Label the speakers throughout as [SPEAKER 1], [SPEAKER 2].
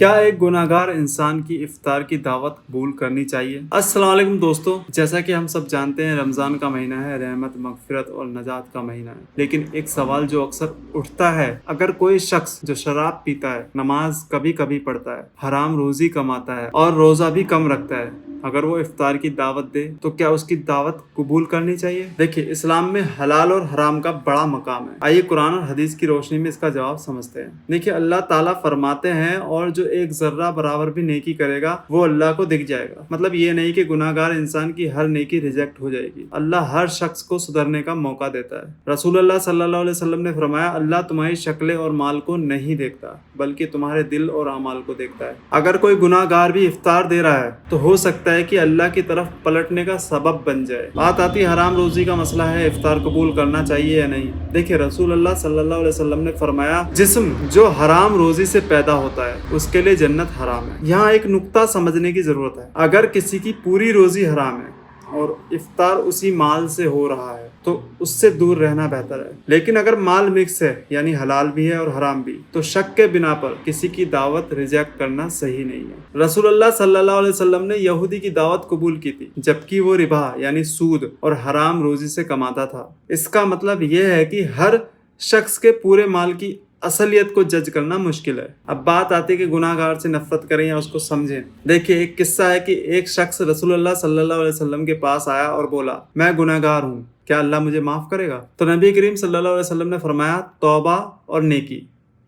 [SPEAKER 1] کیا ایک گناہگار انسان کی افطار کی دعوت قبول کرنی چاہیے؟ السلام علیکم دوستو، جیسا کہ ہم سب جانتے ہیں رمضان کا مہینہ ہے، رحمت، مغفرت اور نجات کا مہینہ ہے۔ لیکن ایک سوال جو اکثر اٹھتا ہے، اگر کوئی شخص جو شراب پیتا ہے، نماز کبھی کبھی پڑھتا ہے، حرام روزی کماتا ہے اور روزہ بھی کم رکھتا ہے، اگر وہ افطار کی دعوت دے تو کیا اس کی دعوت قبول کرنی چاہیے؟ دیکھیے، اسلام میں حلال اور حرام کا بڑا مقام ہے۔ آئیے قرآن اور حدیث کی روشنی میں اس کا جواب سمجھتے ہیں۔ دیکھیے، اللہ تعالیٰ فرماتے ہیں، اور جو ایک ذرہ برابر بھی نیکی کرے گا وہ اللہ کو دکھ جائے گا۔ مطلب یہ نہیں کہ گناہگار انسان کی ہر نیکی ریجیکٹ ہو جائے گی، اللہ ہر شخص کو سدھرنے کا موقع دیتا ہے۔ رسول اللہ صلی اللہ علیہ وسلم نے فرمایا، اللہ تمہاری شکلیں اور مال کو نہیں دیکھتا بلکہ تمہارے دل اور اعمال کو دیکھتا ہے۔ اگر کوئی گناہگار بھی افطار دے رہا ہے تو ہو سکتا ہے کہ اللہ کی طرف پلٹنے کا سبب بن جائے۔ بات آتی ہے حرام روزی کا مسئلہ ہے، افطار قبول کرنا چاہیے یا نہیں؟ دیکھیں، رسول اللہ صلی اللہ علیہ وسلم نے فرمایا، جسم جو حرام روزی سے پیدا ہوتا ہے اس کے لیے جنت حرام ہے۔ یہاں ایک نقطہ سمجھنے کی ضرورت ہے، اگر کسی کی پوری روزی حرام ہے اور افطار اسی مال سے ہو رہا ہے تو اس سے دور رہنا بہتر ہے۔ لیکن اگر مال مکس ہے، یعنی حلال بھی ہے اور حرام بھی، تو شک کے بنا پر کسی کی دعوت ریجیکٹ کرنا صحیح نہیں ہے۔ رسول اللہ صلی اللہ علیہ وسلم نے یہودی کی دعوت قبول کی تھی جبکہ وہ ربا یعنی سود اور حرام روزی سے کماتا تھا۔ اس کا مطلب یہ ہے کہ ہر شخص کے پورے مال کی اصلیت کو جج کرنا مشکل ہے۔ اب بات آتی ہے کہ گناہگار سے نفرت کریں یا اس کو سمجھیں۔ دیکھیے، ایک قصہ ہے کہ ایک شخص رسول اللہ صلی اللہ علیہ وسلم کے پاس آیا اور بولا، میں گناہگار ہوں، کیا اللہ مجھے معاف کرے گا؟ تو نبی کریم صلی اللہ علیہ وسلم نے فرمایا، توبہ اور نیکی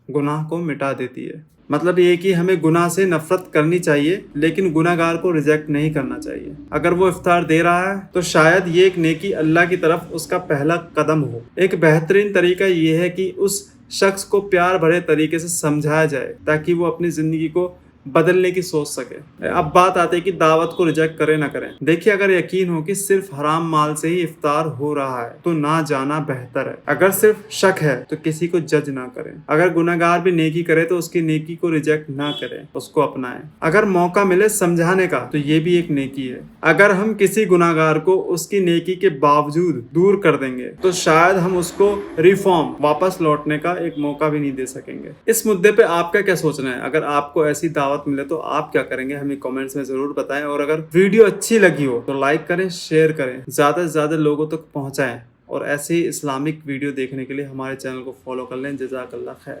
[SPEAKER 1] گناہ کو مٹا دیتی ہے۔ مطلب یہ کہ ہمیں گناہ سے نفرت کرنی چاہیے لیکن گناہگار کو ریجیکٹ نہیں کرنا چاہیے۔ اگر وہ افطار دے رہا ہے تو شاید یہ ایک نیکی اللہ کی طرف اس کا پہلا قدم ہو۔ ایک بہترین طریقہ یہ ہے کہ اس شخص کو پیار بھرے طریقے سے سمجھایا جائے تاکہ وہ اپنی زندگی کو بدلنے کی سوچ سکے۔ اب بات آتی ہے کہ دعوت کو ریجیکٹ کریں نہ کریں۔ دیکھیے، اگر یقین ہو کہ صرف حرام مال سے ہی افطار ہو رہا ہے تو نہ جانا بہتر ہے۔ اگر صرف شک ہے تو کسی کو جج نہ کریں۔ اگر گناہگار بھی نیکی کرے تو اس کی نیکی کو ریجیکٹ نہ کریں، اس کو اپنائیں۔ اگر موقع ملے سمجھانے کا تو یہ بھی ایک نیکی ہے۔ اگر ہم کسی گناہگار کو اس کی نیکی کے باوجود دور کر دیں گے تو شاید ہم اس کو ریفارم واپس لوٹنے کا ایک موقع بھی نہیں دے سکیں گے۔ اس مدعے پہ آپ کا کیا سوچنا ہے؟ اگر آپ کو ایسی دعوت ملے تو آپ کیا کریں گے؟ ہمیں کامنٹس میں ضرور بتائیں، اور اگر ویڈیو اچھی لگی ہو تو لائک کریں، شیئر کریں، زیادہ سے زیادہ لوگوں تک پہنچائیں، اور ایسے ہی اسلامک ویڈیو دیکھنے کے لیے ہمارے چینل کو فالو کر لیں۔ جزاک اللہ خیر۔